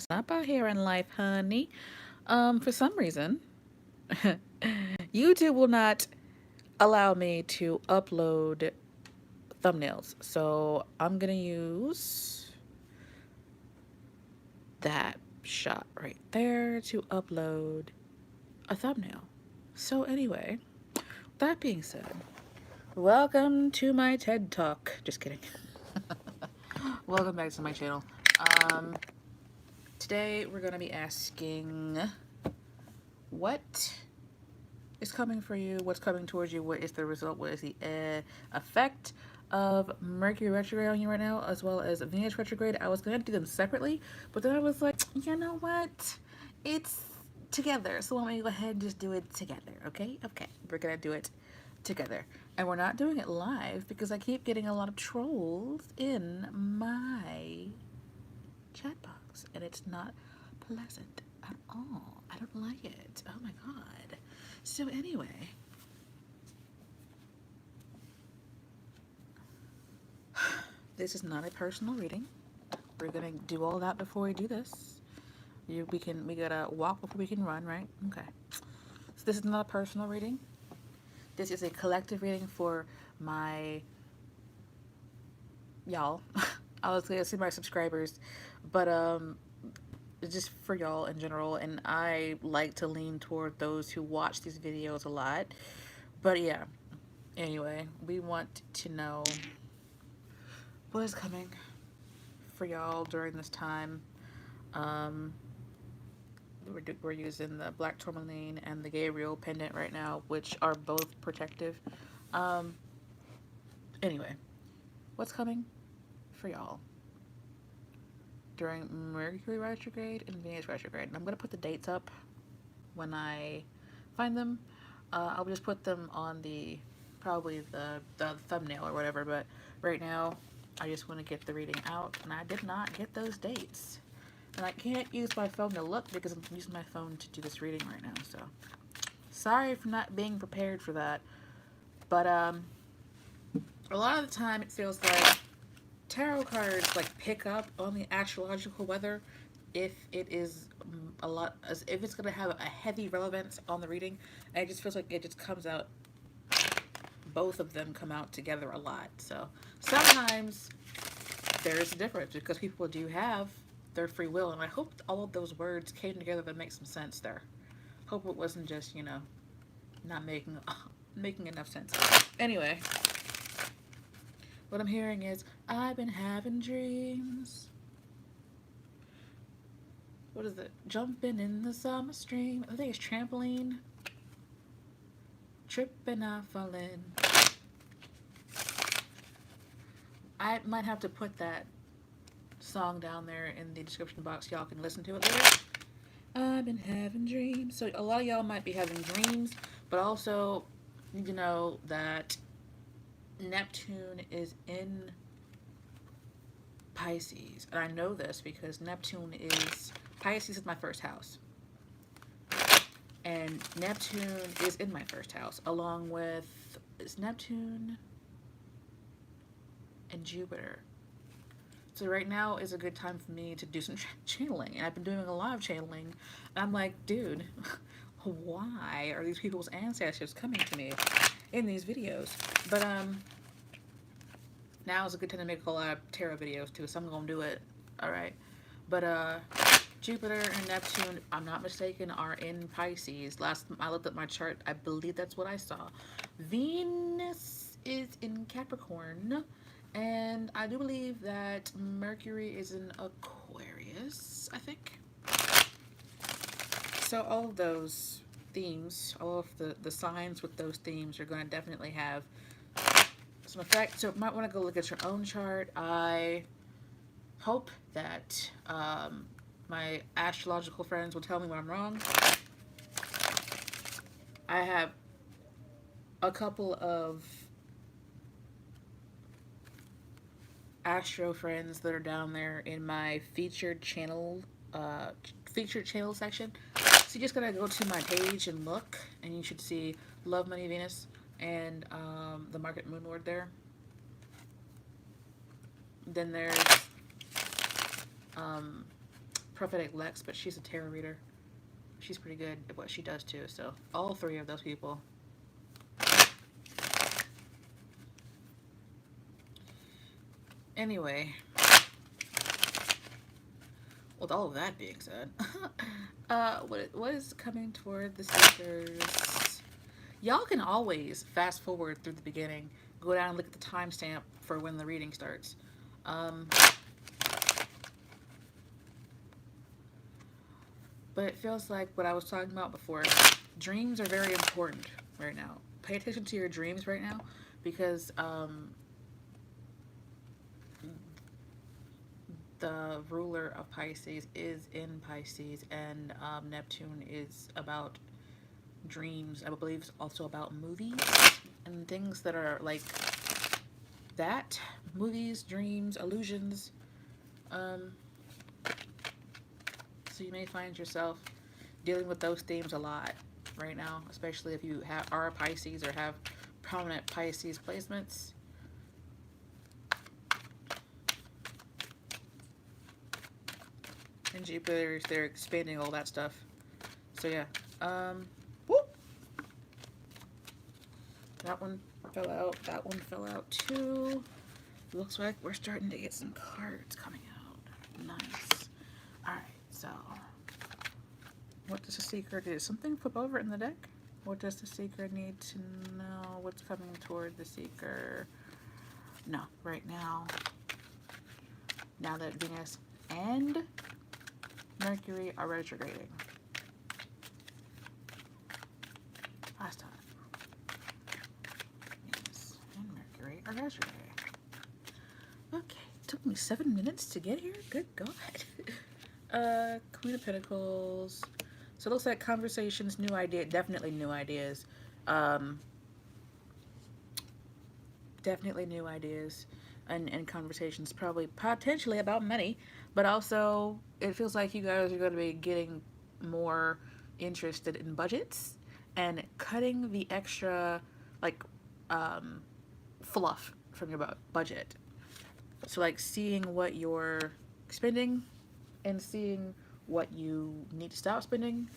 messing up out here in life, honey. For some reason, YouTube will not allow me to upload thumbnails. So I'm gonna use that shot right there to upload a thumbnail. So anyway, that being said, welcome to my TED Talk. Just kidding. Welcome back to my channel. Um, Today we're gonna be asking what is coming for you, what's coming towards you, what is the result, what is the effect of Mercury retrograde on you right now, as well as Venus retrograde. I was gonna do them separately, but then I was like, you know what? It's together, so let me go ahead and just do it together, okay? Okay, we're gonna do it together. And we're not doing it live because I keep getting a lot of trolls in my chat box, and it's not pleasant at all. I don't like it. Oh my god. So anyway, this is not a personal reading. We're gonna do all that before we do this. We gotta walk before we can run, right? Okay. So this is not a personal reading. This is a collective reading for my y'all. I was gonna say my subscribers, but just for y'all in general. And I like to lean toward those who watch these videos a lot. But yeah. Anyway, we want to know what is coming for y'all during this time. Um, we're using the Black Tourmaline and the Gabriel pendant right now, which are both protective. Um, anyway, what's coming for y'all during Mercury retrograde and Venus retrograde? And I'm going to put the dates up when I find them. I'll just put them on probably the thumbnail or whatever, but right now I just want to get the reading out, and I did not get those dates. And I can't use my phone to look because I'm using my phone to do this reading right now, so sorry for not being prepared for that. But a lot of the time it feels like tarot cards like pick up on the astrological weather if it is a lot, as if it's going to have a heavy relevance on the reading. And it just feels like it just comes out, both of them come out together a lot. So sometimes there is a difference because people do have their free will, and I hope all of those words came together to make some sense there. Hope it wasn't just, not making enough sense. Anyway, what I'm hearing is I've been having dreams. What is it? Jumping in the summer stream. I think it's trampoline. Tripping, I falling. I might have to put that song down there in the description box. Y'all can listen to it later. I've been having dreams. So a lot of y'all might be having dreams, but also need to know that Neptune is in Pisces. And I know this because Pisces is my first house. And Neptune is in my first house, along with, is Neptune and Jupiter. So right now is a good time for me to do some channeling. And I've been doing a lot of channeling. And I'm like, dude, why are these people's ancestors coming to me in these videos? But now is a good time to make a lot of tarot videos too, so I'm gonna do it. Alright. But Jupiter and Neptune, I'm not mistaken, are in Pisces. Last time I looked at my chart, I believe that's what I saw. Venus is in Capricorn, and I do believe that Mercury is in Aquarius, I think. So all of those themes, all of the signs with those themes are going to definitely have some effect. So you might want to go look at your own chart. I hope that my astrological friends will tell me when I'm wrong. I have a couple of astro friends that are down there in my featured channel section. So you just gotta go to my page and look, and you should see Love, Money, Venus, and the Market Moon Lord there. Then there's Prophetic Lex, but she's a tarot reader. She's pretty good at what she does too. So all three of those people. Anyway, with all of that being said, what is coming toward the seekers? Y'all can always fast forward through the beginning, go down and look at the timestamp for when the reading starts. But it feels like what I was talking about before. Dreams are very important right now. Pay attention to your dreams right now, because the ruler of Pisces is in Pisces, and Neptune is about dreams. I believe it's also about movies and things that are like that. Movies, dreams, illusions. So you may find yourself dealing with those themes a lot right now, especially if you are a Pisces or have prominent Pisces placements. And Jupiter, they're expanding all that stuff. So yeah. Whoop. That one fell out. That one fell out too. Looks like we're starting to get some cards coming out. Nice. Alright, so what does the seeker do? Something flip over in the deck? What does the seeker need to know? What's coming toward the seeker? No, right now. Now that Venus and Mercury are retrograding. Last time. Venus and Mercury are retrograding. Okay, took me 7 minutes to get here. Good God. Queen of Pentacles. So it looks like conversations, new idea, definitely new ideas. Definitely new ideas and conversations, probably potentially about money, but also it feels like you guys are going to be getting more interested in budgets and cutting the extra like fluff from your budget. So like seeing what you're spending and seeing what you need to stop spending,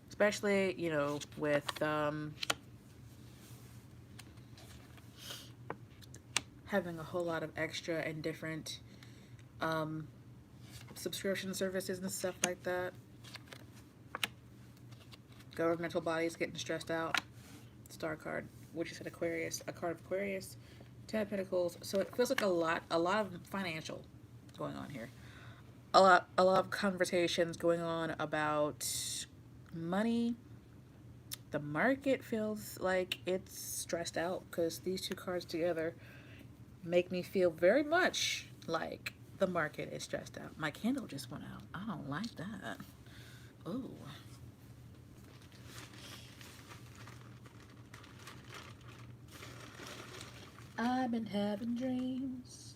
especially, you know, with having a whole lot of extra and different subscription services and stuff like that. Governmental bodies getting stressed out. Star card, which is an Aquarius, a card of Aquarius. 10 of Pentacles. So it feels like a lot of financial going on here. A lot of conversations going on about money. The market feels like it's stressed out because these two cards together make me feel very much like the market is stressed out. My candle just went out. I don't like that. Ooh. I've been having dreams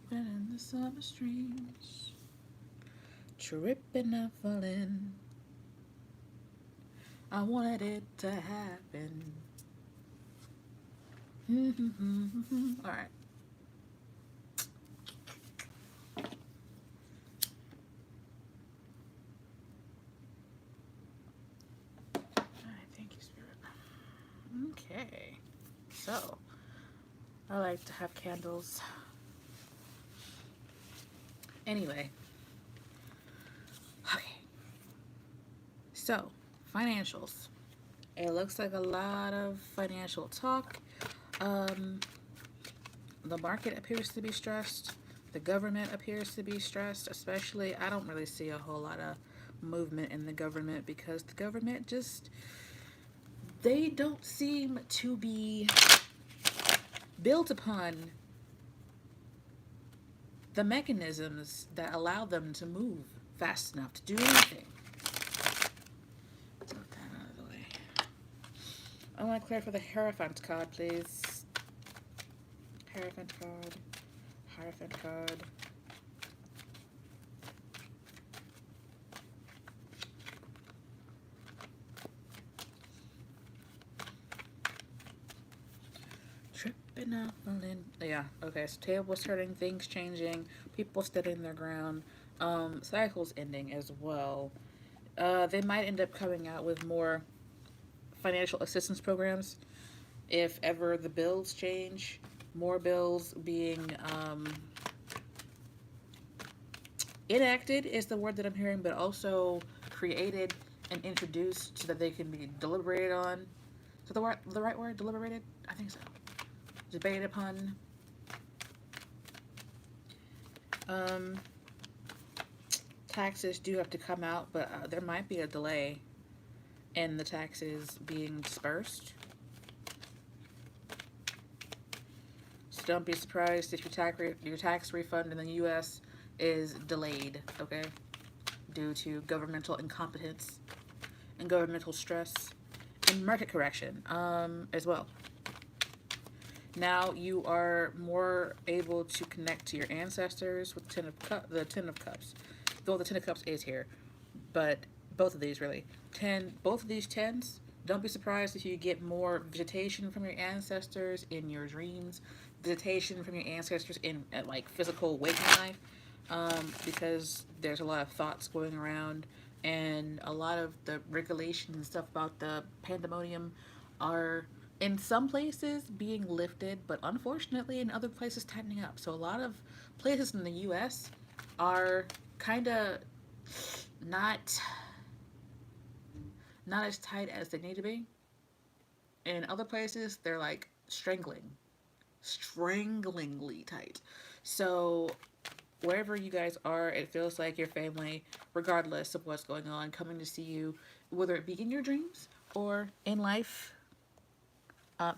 when in the summer streams, tripping and falling. I wanted it to happen. All right. Thank you, Spirit. Okay. So, I like to have candles. Anyway. Okay. So, financials. It looks like a lot of financial talk. The market appears to be stressed. The government appears to be stressed, especially. I don't really see a whole lot of movement in the government because the government just, they don't seem to be built upon the mechanisms that allow them to move fast enough to do anything. Get that out of the way. I want to clear for the Hierophant card, please. Hierophant card. Hierophant card. Benevolent. Yeah, okay, so tables turning, things changing, people standing their ground, cycles ending as well. They might end up coming out with more financial assistance programs if ever the bills change. More bills being enacted is the word that I'm hearing, but also created and introduced so that they can be deliberated on. Is that the right word? Deliberated? I think so. Debated upon. Um, Taxes do have to come out, but there might be a delay in the taxes being dispersed. So don't be surprised if your tax refund in the U.S. is delayed. Okay, due to governmental incompetence and governmental stress and market correction as well. Now you are more able to connect to your ancestors with the Ten of Cups. Though the Ten of Cups is here, but both of these really. Both of these tens. Don't be surprised if you get more visitation from your ancestors in your dreams, visitation from your ancestors in like physical waking life, because there's a lot of thoughts going around, and a lot of the regulations and stuff about the pandemonium are in some places being lifted, but unfortunately in other places tightening up. So a lot of places in the U.S. are kind of not not as tight as they need to be. In other places, they're like stranglingly tight. So wherever you guys are, it feels like your family, regardless of what's going on, coming to see you, whether it be in your dreams or in life,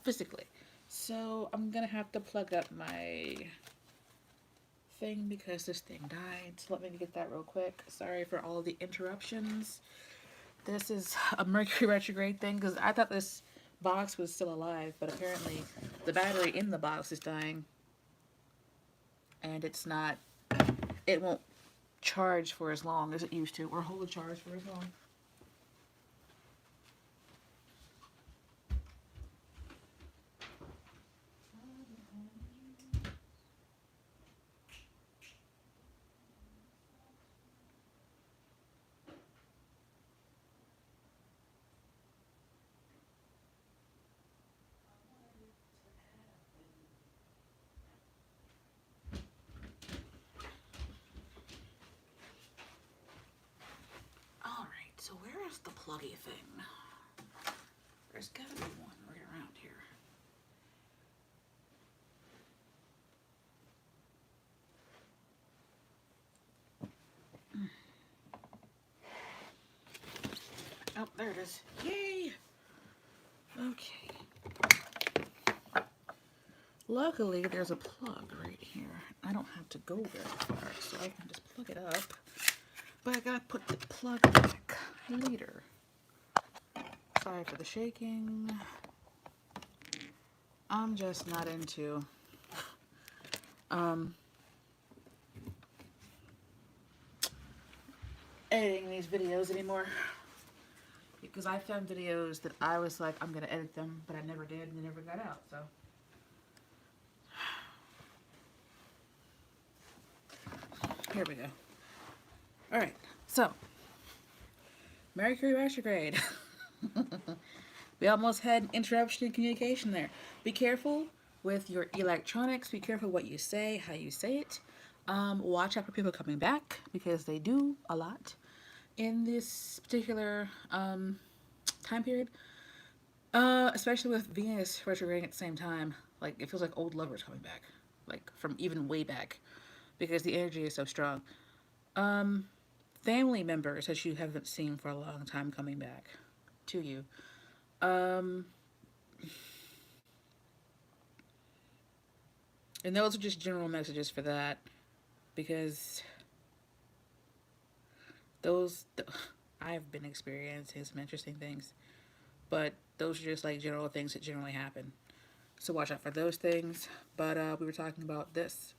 physically. So I'm gonna have to plug up my thing because this thing died. So let me get that real quick. Sorry for all of the interruptions. This is a Mercury retrograde thing because I thought this box was still alive, but apparently the battery in the box is dying, and it's not. It won't charge for as long as it used to, or hold a charge for as long. All right, so where is the pluggy thing? There's gotta be one right around here. Oh, there it is. Yay! Okay. Luckily, there's a plug right here. I don't have to go very far, so I can just plug it up. But I gotta put the plug back later. Sorry for the shaking. I'm just not into editing these videos anymore. Because I found videos that I was like, I'm gonna edit them, but I never did and they never got out, so. Here we go. Alright, so Mercury retrograde. We almost had an interruption in communication there. Be careful with your electronics. Be careful what you say, how you say it. Watch out for people coming back because they do a lot in this particular time period. Especially with Venus retrograding at the same time. Like, it feels like old lovers coming back. Like, from even way back. Because the energy is so strong. Family members that you haven't seen for a long time coming back to you. And those are just general messages for that. Because I've been experiencing some interesting things. But those are just like general things that generally happen. So watch out for those things. But we were talking about this.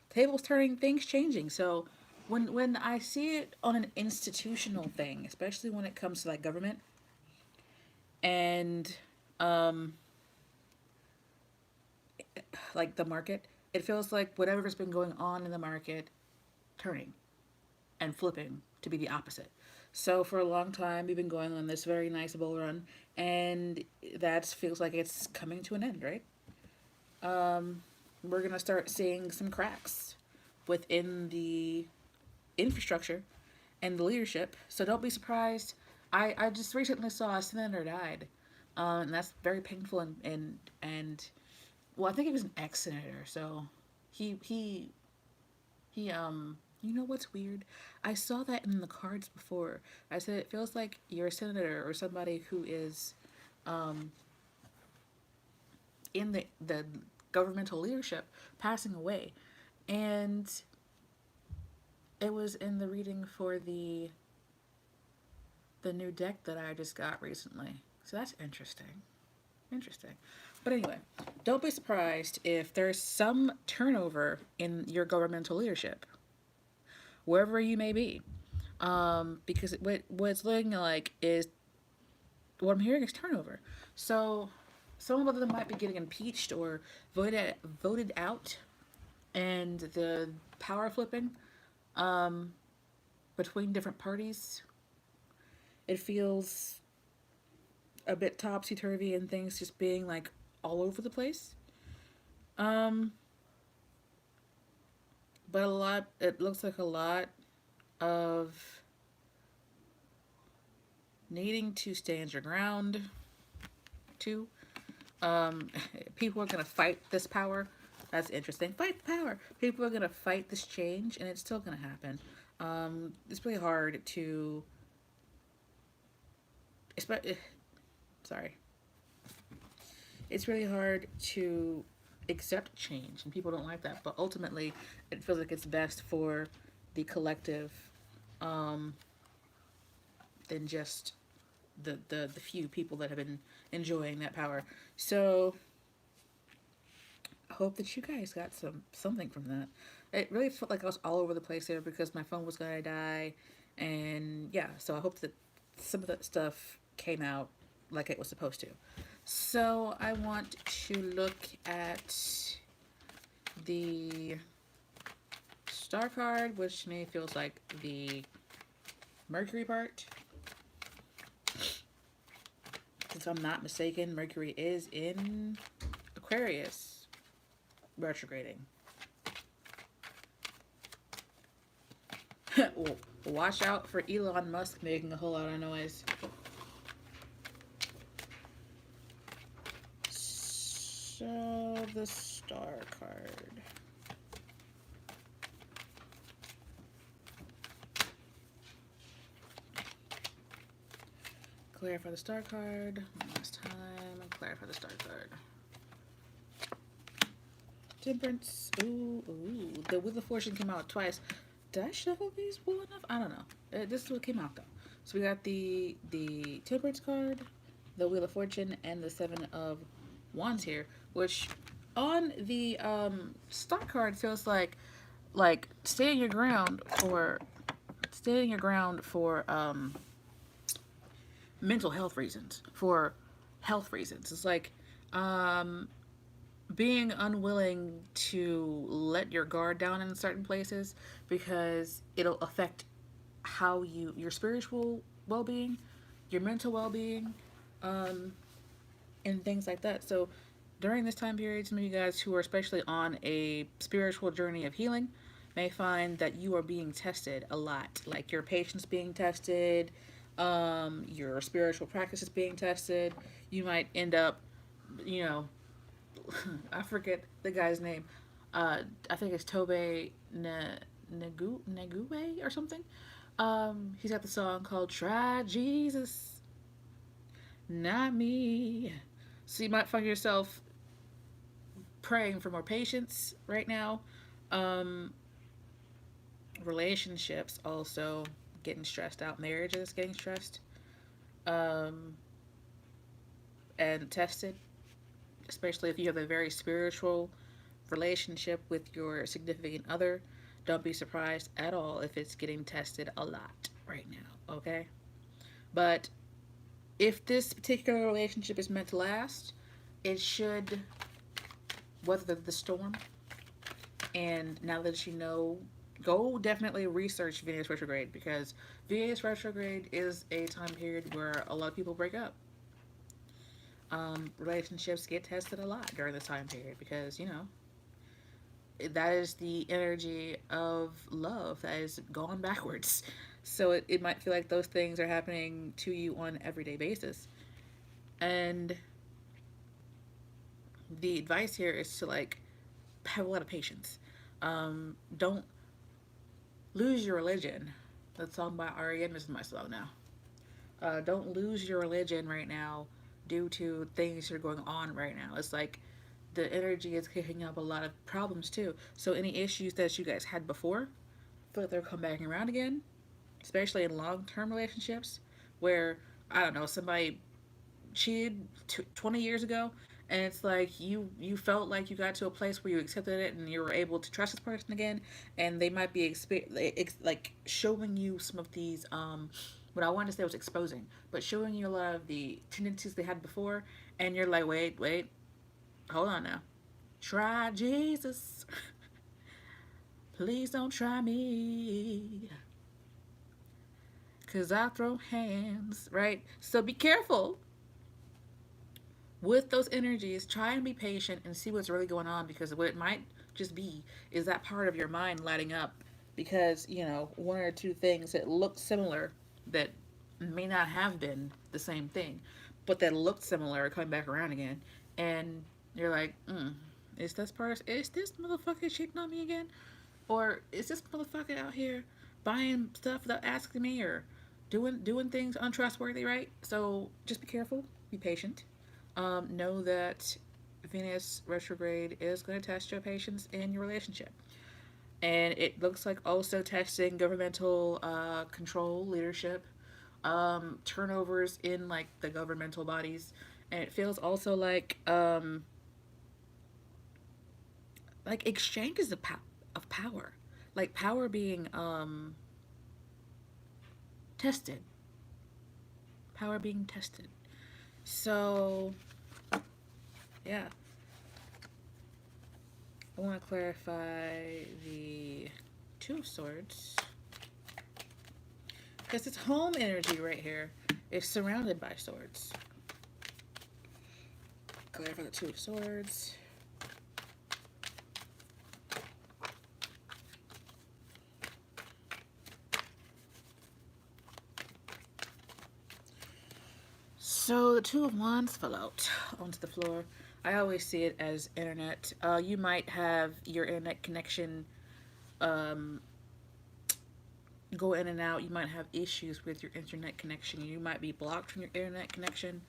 Tables turning, things changing. So when I see it on an institutional thing, especially when it comes to like government, and like the market, it feels like whatever's been going on in the market turning and flipping to be the opposite. So for a long time, we've been going on this very nice bull run, and that feels like it's coming to an end, right? We're gonna start seeing some cracks within the infrastructure and the leadership. So don't be surprised. I just recently saw a senator died, and that's very painful and well, I think he was an ex senator. So he you know what's weird? I saw that in the cards before. I said it feels like you're a senator or somebody who is um, in the governmental leadership passing away, and it was in the reading for the new deck that I just got recently. So that's interesting. Interesting. But anyway, don't be surprised if there's some turnover in your governmental leadership, wherever you may be. Because what it's looking like is what I'm hearing is turnover. So some of them might be getting impeached or voted out, and the power flipping um, between different parties. It feels a bit topsy turvy and things just being like all over the place. Um, but a lot. It looks like a lot of needing to stand your ground. Too. Um, People are gonna fight this power. That's interesting. Fight the power. People are gonna fight this change, and it's still gonna happen. It's really hard to. Sorry. It's really hard to accept change, and people don't like that. But ultimately, it feels like it's best for the collective, um, than just the few people that have been enjoying that power. So I hope that you guys got something from that. It really felt like I was all over the place there because my phone was gonna die, and yeah. So I hope that some of that stuff came out like it was supposed to. So I want to look at the star card, which to me feels like the Mercury part. If I'm not mistaken, Mercury is in Aquarius, retrograding. Watch out for Elon Musk making a whole lot of noise. So the star card. Clarify the star card. One last time. Clarify the star card. Temperance. Ooh. The Wheel of Fortune came out twice. Did I shuffle these well enough? I don't know. This is what came out though. So we got the Temperance card, the Wheel of Fortune, and the Seven of Wands here, which on the star card feels like standing your ground for mental health reasons, for health reasons. It's like being unwilling to let your guard down in certain places because it'll affect how your spiritual well-being, your mental well-being, and things like that. So during this time period, some of you guys who are especially on a spiritual journey of healing may find that you are being tested a lot, like your patience being tested, your spiritual practice is being tested. You might end up, you know, I forget the guy's name. I think it's Tobe Negube or something. He's got the song called "Try Jesus, Not Me." So you might find yourself praying for more patience right now. Um, Relationships also getting stressed out. Marriages getting stressed um, and tested, especially if you have a very spiritual relationship with your significant other. Don't be surprised at all if it's getting tested a lot right now, okay? But if this particular relationship is meant to last, it should weather the storm. And now that you know, go definitely research Venus retrograde, because Venus retrograde is a time period where a lot of people break up. Relationships get tested a lot during this time period because, you know, that is the energy of love that is gone backwards. So it might feel like those things are happening to you on an everyday basis. And the advice here is to like have a lot of patience. Don't lose your religion. That song by R.E.M. is my song now. Don't lose your religion right now due to things that are going on right now. It's like the energy is kicking up a lot of problems too. So any issues that you guys had before, I feel like they're coming back around again, especially in long-term relationships where, I don't know, somebody cheated 20 years ago, and it's like you felt like you got to a place where you accepted it and you were able to trust this person again, and they might be like showing you some of these what I wanted to say was exposing, but showing you a lot of the tendencies they had before, and you're like, wait, hold on now, try Jesus. Please don't try me, cause I throw hands, right? So be careful with those energies. Try and be patient and see what's really going on, because what it might just be is that part of your mind lighting up because, you know, one or two things that look similar that may not have been the same thing, but that looked similar are coming back around again. And you're like, is this motherfucker cheating on me again? Or is this motherfucker out here buying stuff without asking me, or doing things untrustworthy, right? So just be careful, be patient. Know that Venus retrograde is going to test your patience in your relationship. And it looks like also testing governmental control, leadership, turnovers in like the governmental bodies. And it feels also like exchanges of power, like power being tested, power being tested. So yeah, I want to clarify the Two of Swords because it's home energy right here. It's surrounded by swords. Clarify the Two of Swords. So the Two of Wands fell out onto the floor. I always see it as internet. You might have your internet connection go in and out. You might have issues with your internet connection. You might be blocked from your internet connection,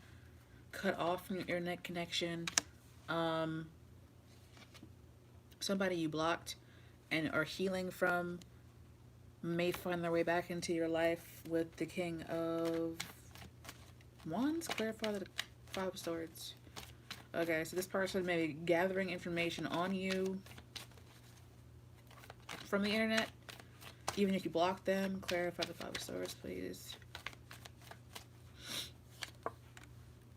cut off from your internet connection. Somebody you blocked and are healing from may find their way back into your life with the King of Wands. Clarify the Five of Swords. Okay, so this person may be gathering information on you from the internet, even if you block them. Clarify the Five of Swords, please.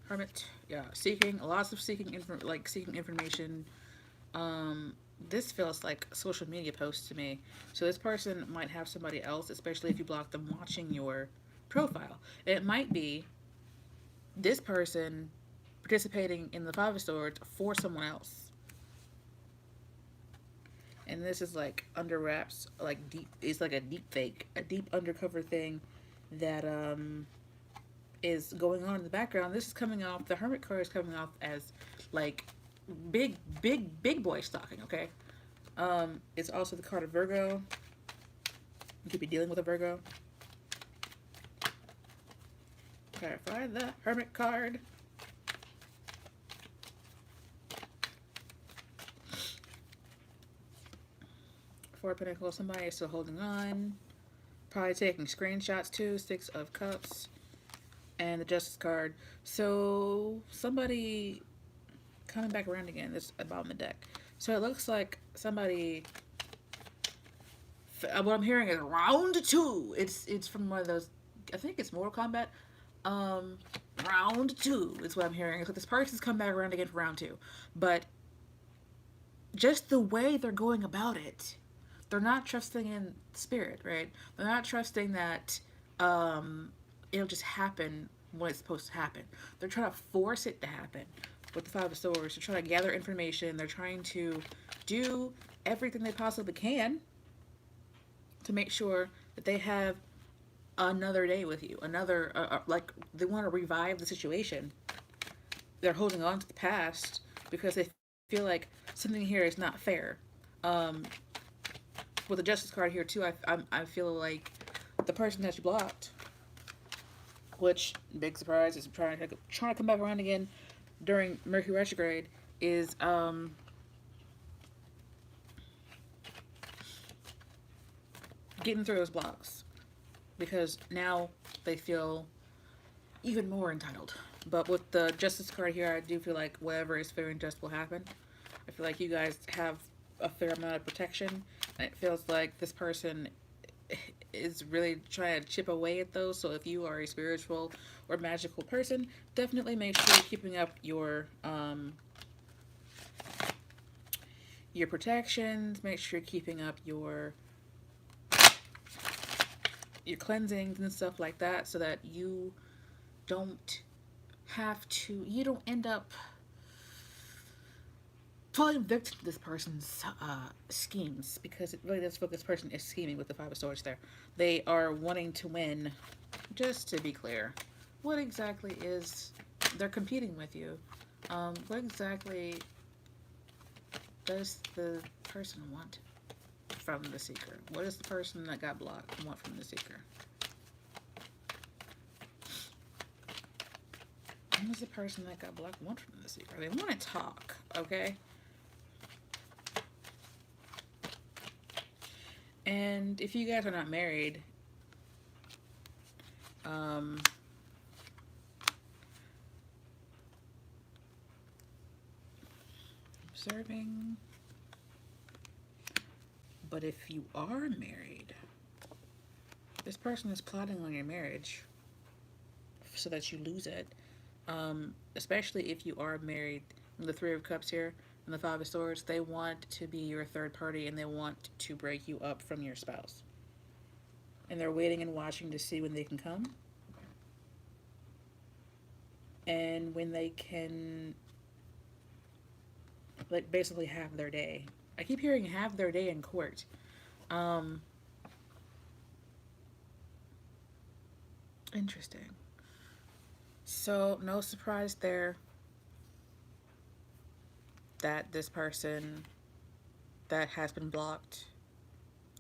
Hermit, yeah, lots of seeking information. This feels like social media posts to me. So this person might have somebody else, especially if you block them, watching your profile. It might be this person participating in the Five of Swords for someone else. And this is like under wraps, like deep. It's like a deep fake, a deep undercover thing that is going on in the background. This is coming off. The Hermit card is coming off as like big boy stalking. Okay. It's also the card of Virgo. You could be dealing with a Virgo. Clarify the Hermit card. Four of Pentacles. Somebody is still holding on. Probably taking screenshots too. Six of Cups. And the Justice card. So somebody coming back around again. This at the bottom of the deck. So it looks like somebody. What I'm hearing is round two. It's from one of those. I think it's Mortal Kombat. Round two is what I'm hearing. So this person's come back around again for round two. But just the way they're going about it. They're not trusting in spirit, right? They're not trusting that it'll just happen when it's supposed to happen. They're trying to force it to happen with the Five of Swords. They're trying to gather information. They're trying to do everything they possibly can to make sure that they have another day with you. Another, like, they want to revive the situation. They're holding on to the past because they feel like something here is not fair. Um, with the Justice card here too, I feel like the person that you blocked, which big surprise is trying to come back around again during Mercury Retrograde, is getting through those blocks because now they feel even more entitled. But with the Justice card here, I do feel like whatever is fair and just will happen. I feel like you guys have a fair amount of protection, and it feels like this person is really trying to chip away at those. So if you are a spiritual or magical person, definitely make sure you're keeping up your protections. Make sure you're keeping up your cleansings and stuff like that, so that you don't you don't end up falling victim to this person's schemes, because it really does feel like this person is scheming with the Five of Swords there. They are wanting to win. Just to be clear, what exactly is they're competing with you? What exactly does the person want from the Seeker? What does the person that got blocked want from the Seeker? What does the person that got blocked want from the Seeker? They want to talk, okay? And if you guys are not married, observing. But if you are married, this person is plotting on your marriage so that you lose it. Especially if you are married. The Three of Cups here and the Five of Swords, they want to be your third party, and they want to break you up from your spouse. And they're waiting and watching to see when they can come and when they can, like, basically have their day. I keep hearing have their day in court. Interesting. So no surprise there that this person that has been blocked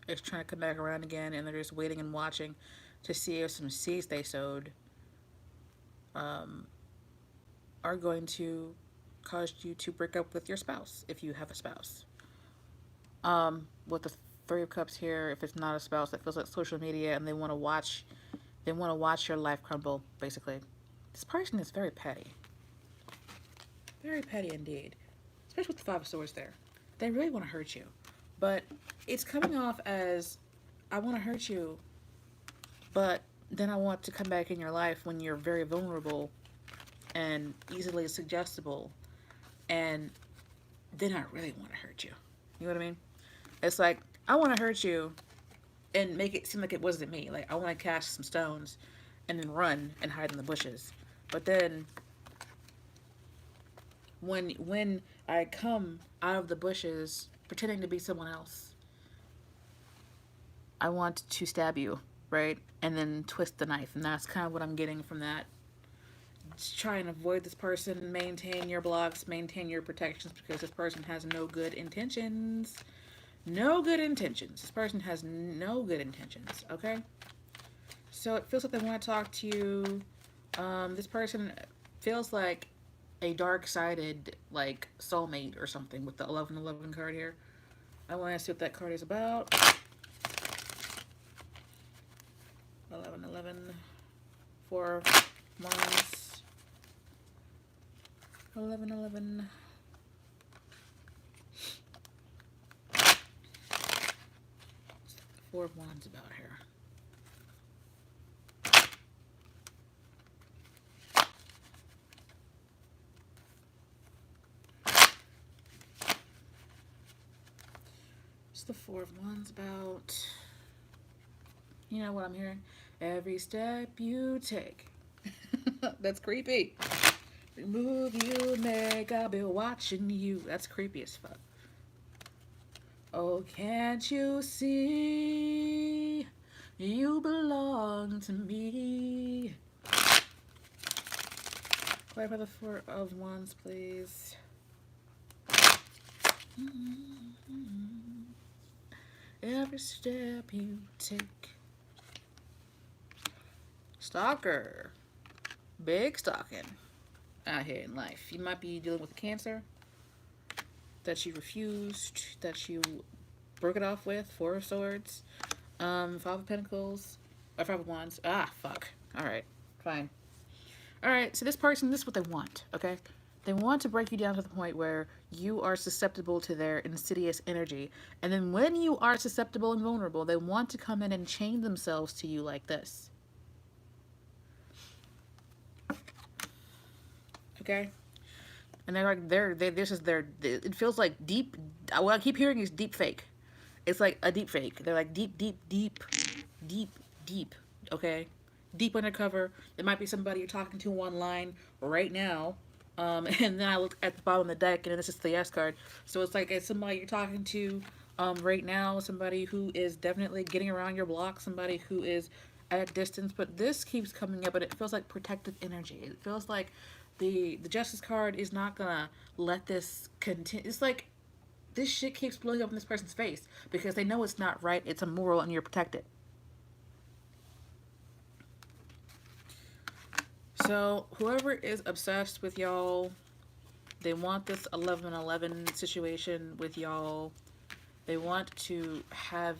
is trying to come back around again, and they're just waiting and watching to see if some seeds they sowed are going to cause you to break up with your spouse if you have a spouse. With the Three of Cups here, if it's not a spouse, that feels like social media, and they want to watch your life crumble, basically. This person is very petty. Very petty indeed. Especially with the Five of Swords there. They really want to hurt you. But it's coming off as, I want to hurt you, but then I want to come back in your life when you're very vulnerable and easily suggestible, and then I really want to hurt you. You know what I mean? It's like, I want to hurt you and make it seem like it wasn't me. Like, I want to cast some stones and then run and hide in the bushes. But then when I come out of the bushes pretending to be someone else, I want to stab you, right? And then twist the knife. And that's kind of what I'm getting from that. Just try and avoid this person, maintain your blocks, maintain your protections, because this person has no good intentions. No good intentions. This person has no good intentions, okay? So it feels like they want to talk to you. This person feels like a dark-sided, like, soulmate or something with the 1111 card here. I want to see what that card is about. 1111. 4 wands. 1111. Four of Wands about here. the Four of Wands about? You know what I'm hearing? Every step you take. That's creepy. The move you make, I'll be watching you. That's creepy as fuck. Oh, can't you see? You belong to me. Clarify the Four of Wands, please. Every step you take. Stalker. Big stalking out here in life. You might be dealing with cancer that you refused, that you broke it off with. Four of Swords. Five of Pentacles. Or Five of Wands. Ah, fuck. Alright. Fine. Alright, so this person, this is what they want, okay? They want to break you down to the point where you are susceptible to their insidious energy. And then when you are susceptible and vulnerable, they want to come in and chain themselves to you like this. Okay? And they're like, this is their, it feels like deep, what I keep hearing is deep fake. It's like a deep fake. They're like deep, okay? Deep undercover. There might be somebody you're talking to online right now. And then I look at the bottom of the deck, and this is the S card. So it's like it's somebody you're talking to right now, somebody who is definitely getting around your block, somebody who is at a distance. But this keeps coming up, and it feels like protective energy. It feels like the Justice card is not gonna let this continue. It's like this shit keeps blowing up in this person's face because they know it's not right, it's immoral, and you're protected. So whoever is obsessed with y'all, they want this 11-11 situation with y'all. They want to have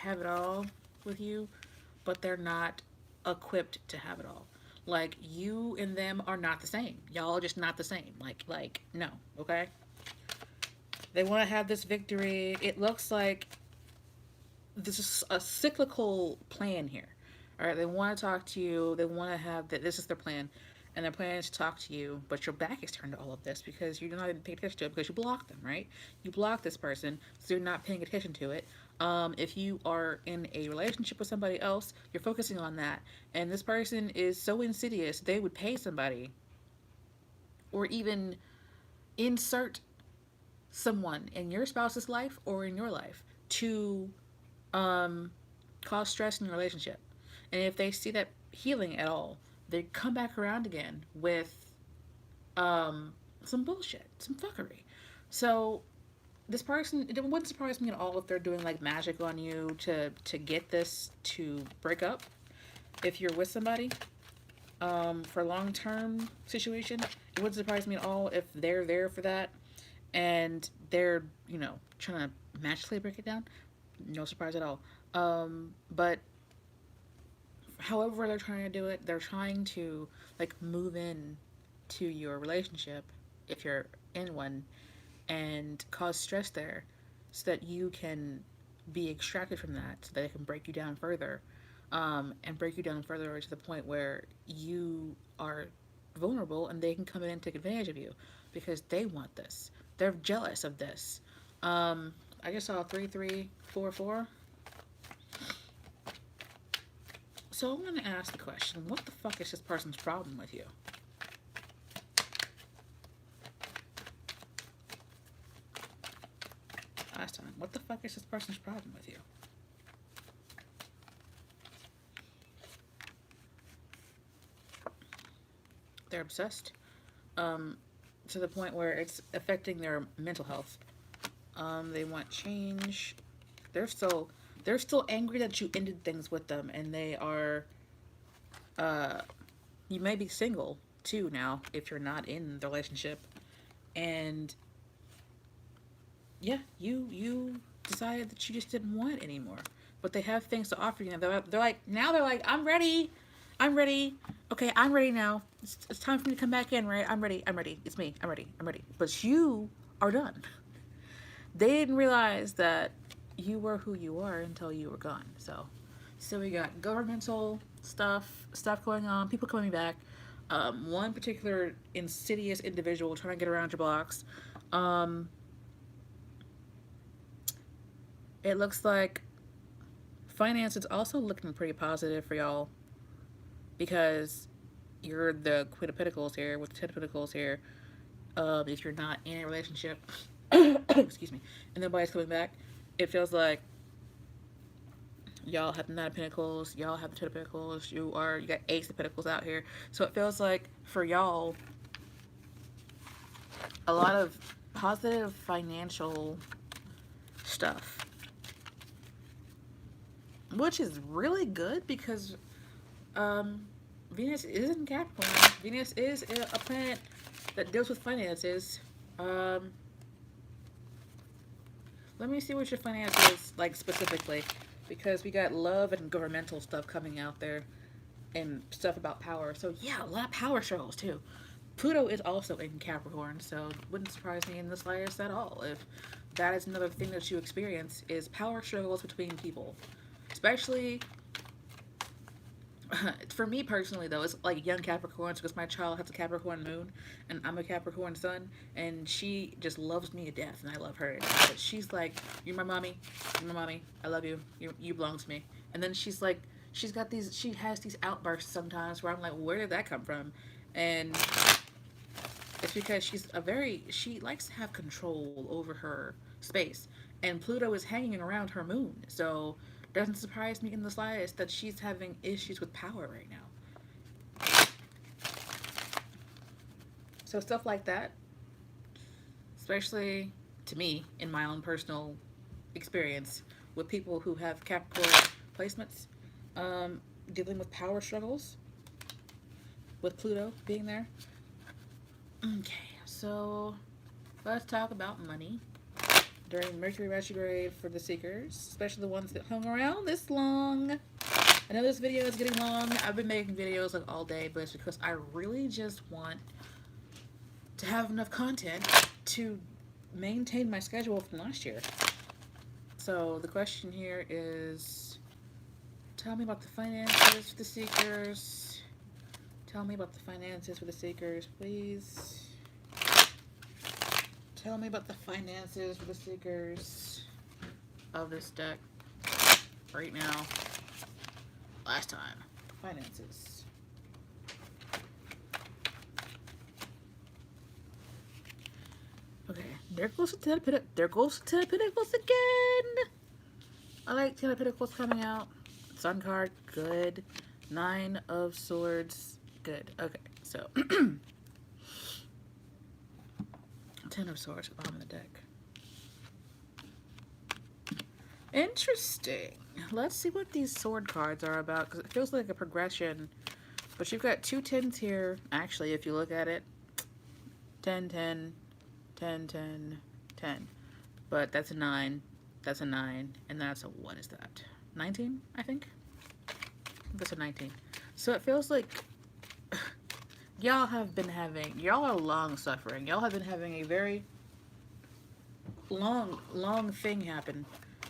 it all with you, but they're not equipped to have it all. Like, you and them are not the same. Y'all are just not the same. Like no, okay? They want to have this victory. It looks like this is a cyclical plan here. All right, they want to talk to you. They want to have that. This is their plan, and their plan is to talk to you. But your back is turned to all of this because you're not even paying attention to it because you blocked them, right? You blocked this person, so you're not paying attention to it. If you are in a relationship with somebody else, you're focusing on that, and this person is so insidious they would pay somebody, or even insert someone in your spouse's life or in your life to cause stress in your relationship. And if they see that healing at all, they come back around again with some bullshit, some fuckery. So this person, it wouldn't surprise me at all if they're doing like magic on you to get this to break up. If you're with somebody for a long-term situation, it wouldn't surprise me at all if they're there for that and they're, you know, trying to magically break it down. No surprise at all. But however they're trying to do it, they're trying to like move in to your relationship if you're in one and cause stress there so that you can be extracted from that, so that it can break you down further, and break you down further to the point where you are vulnerable and they can come in and take advantage of you because they want this. They're jealous of this. I just saw 3344. So I'm going to ask the question, what the fuck is this person's problem with you? Last time, what the fuck is this person's problem with you? They're obsessed to the point where it's affecting their mental health. They want change. They're still angry that you ended things with them, and they are you may be single too now if you're not in the relationship, and yeah, you decided that you just didn't want it anymore, but they have things to offer you. They're like I'm ready, okay, I'm ready now, it's time for me to come back in, right? I'm ready, it's me, I'm ready, but you are done. They didn't realize that you were who you are until you were gone. So we got governmental stuff going on, people coming back, one particular insidious individual trying to get around your blocks, it looks like finance is also looking pretty positive for y'all because you're the Queen of Pentacles here with the Ten of Pentacles here. If you're not in a relationship, excuse me, and nobody's coming back, it feels like y'all have the Nine of Pentacles, y'all have the Ten of Pentacles, you got Ace of Pentacles out here. So it feels like for y'all, a lot of positive financial stuff, which is really good because Venus is in Capricorn. Venus is a planet that deals with finances. Let me see what your finance is like specifically, because we got love and governmental stuff coming out there and stuff about power. So yeah, a lot of power struggles too. Pluto is also in Capricorn, so it wouldn't surprise me in the slightest at all if that is another thing that you experience is power struggles between people. Especially for me personally though, it's like young Capricorns because my child has a Capricorn moon and I'm a Capricorn sun, and she just loves me to death and I love her. But she's like, you're my mommy, I love you, you belong to me. And then she's like, she has these outbursts sometimes where I'm like, where did that come from? And it's because she likes to have control over her space, and Pluto is hanging around her moon, so doesn't surprise me in the slightest that she's having issues with power right now. So stuff like that, especially to me in my own personal experience with people who have Capricorn placements, dealing with power struggles with Pluto being there. Okay, so let's talk about money during Mercury Retrograde for the seekers, especially the ones that hung around this long. I know this video is getting long. I've been making videos like all day, but it's because I really just want to have enough content to maintain my schedule from last year. So the question here is, tell me about the finances for the seekers. Tell me about the finances for the seekers, please. Tell me about the finances for the seekers of this deck right now. Last time. Finances. Okay. There goes the Ten of Pentacles. There goes the Ten of Pentacles again. I like Ten of Pentacles coming out. Sun card, good. Nine of Swords, good. Okay, so Ten of Swords at the bottom of the deck. Interesting. Let's see what these sword cards are about, because it feels like a progression. But you've got two tens here. Actually, if you look at it, 10, 10, 10, 10, 10. But that's a 9. That's a 9. And that's a, what is that? 19, I think? That's a 19. So it feels like y'all are long suffering. Y'all have been having a very long thing happen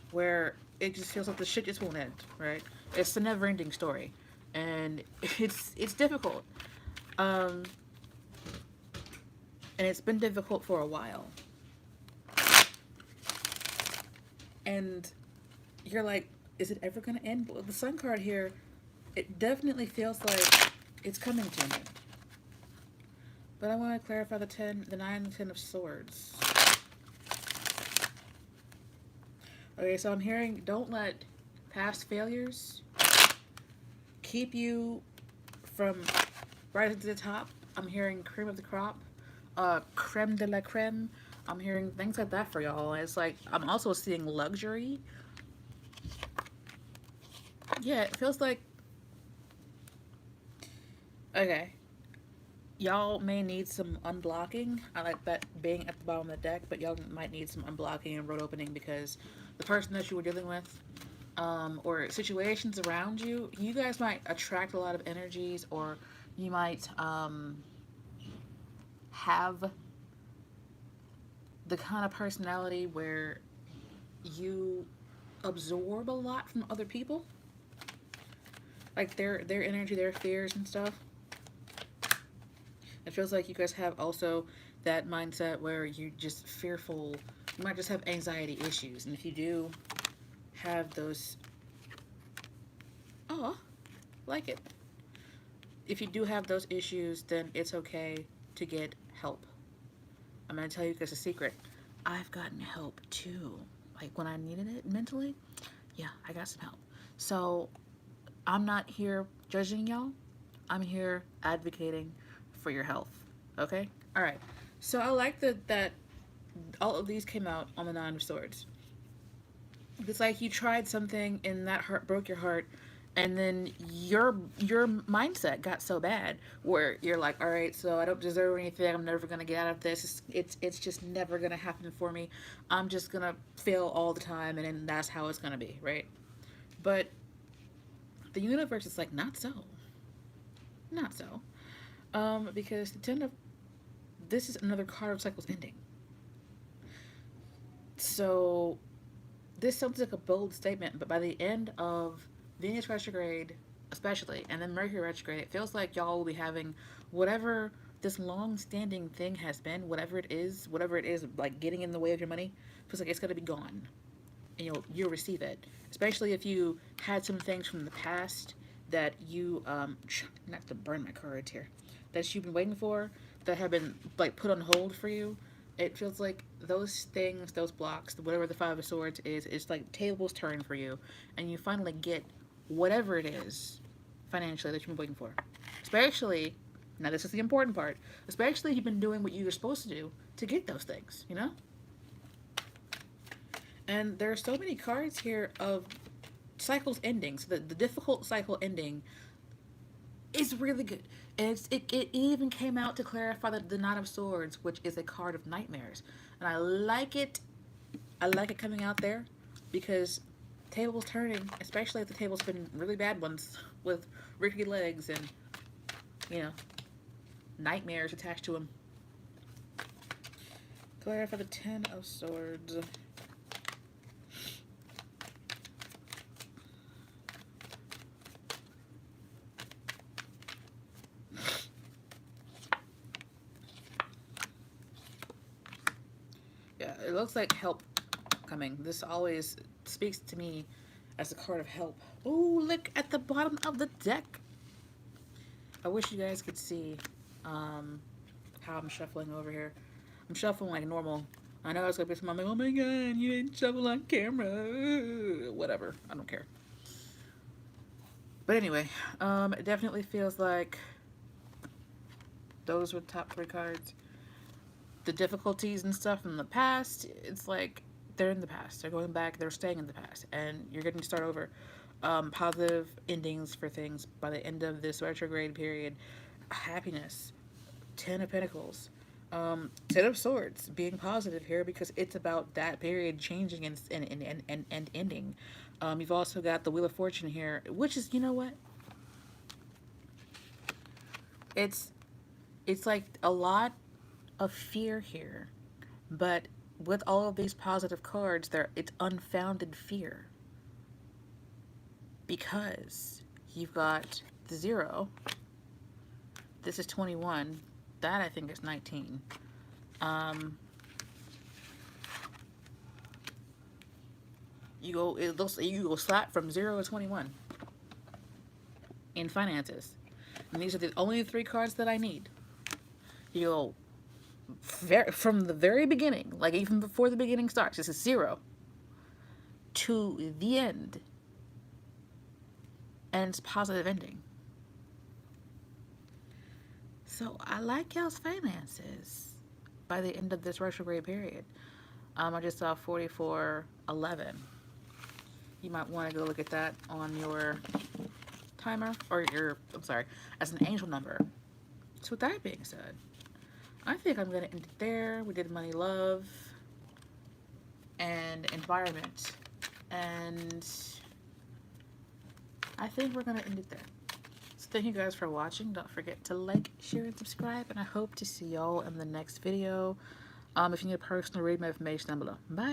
where it just feels like the shit just won't end, right? It's a never ending story. And it's difficult. And it's been difficult for a while. And you're like, is it ever gonna end? Well, the Sun card here, it definitely feels like it's coming to me. But I want to clarify the 9 and 10 of Swords. Okay, so I'm hearing, don't let past failures keep you from rising to the top. I'm hearing cream of the crop, creme de la creme. I'm hearing things like that for y'all. It's like, I'm also seeing luxury. Yeah, it feels like, okay, y'all may need some unblocking. I like that being at the bottom of the deck, but y'all might need some unblocking and road opening because the person that you were dealing with, or situations around you, you guys might attract a lot of energies, or you might have the kind of personality where you absorb a lot from other people, like their energy, their fears and stuff. It feels like you guys have also that mindset where you're just fearful. You might just have anxiety issues, and if you do, have those, oh, like it. If you do have those issues, then it's okay to get help. I'm gonna tell you guys a secret. I've gotten help too. Like when I needed it mentally, yeah, I got some help. So I'm not here judging y'all. I'm here advocating for your health. Okay? All right. So I like that all of these came out on the Nine of Swords. It's like you tried something and that hurt, broke your heart, and then your mindset got so bad where you're like, all right, so I don't deserve anything. I'm never gonna get out of this. It's just never gonna happen for me. I'm just gonna fail all the time, and then that's how it's gonna be, right? But the universe is like, not so, not so, because the ten of this is another card of cycles ending. So this sounds like a bold statement, but by the end of Venus retrograde, especially, and then Mercury retrograde, it feels like y'all will be having whatever this long-standing thing has been, whatever it is, like getting in the way of your money, feels like it's gonna be gone, and you'll receive it. Especially if you had some things from the past that you not to burn my cards here, that you've been waiting for, that have been like put on hold for you. It feels like those things, those blocks, whatever the Five of Swords is, it's like tables turn for you, and you finally get whatever it is financially that you've been waiting for. Especially, now this is the important part, especially if you've been doing what you're supposed to do to get those things, you know? And there are so many cards here of cycles ending. So the difficult cycle ending is really good. And it even came out to clarify the Knight of Swords, which is a card of nightmares. And I like it. I like it coming out there because tables turning, especially if the table's been really bad ones with rickety legs and, you know, nightmares attached to them. Clarify the Ten of Swords. Yeah, it looks like help coming. This always speaks to me as a card of help. Oh, look at the bottom of the deck. I wish you guys could see how I'm shuffling over here. I'm shuffling like normal. I know I was gonna be some like, oh my god, you didn't shuffle on camera. Whatever, I don't care. But anyway, it definitely feels like those were the top three cards. The difficulties and stuff in the past, it's like they're in the past. They're going back. They're staying in the past, and you're getting to start over. Positive endings for things by the end of this retrograde period. Happiness, Ten of Pentacles, Ten of Swords, being positive here because it's about that period changing and ending. You've also got the Wheel of Fortune here, which is, you know what? It's like a lot of fear here, but with all of these positive cards, it's unfounded fear because you've got the 0. This is 21. That I think is 19. You go slap from 0 to 21 in finances, and these are the only 3 cards that I need. You go from the very beginning, like even before the beginning starts, this is 0 to the end, and it's positive ending. So I like y'all's finances by the end of this retrograde period. I just saw 4411. You might want to go look at that on your timer or I'm sorry, as an angel number. So with that being said, I think I'm going to end it there. We did money, love, and environment. And I think we're going to end it there. So thank you guys for watching. Don't forget to like, share, and subscribe. And I hope to see y'all in the next video. If you need a personal read, my information down below. Bye.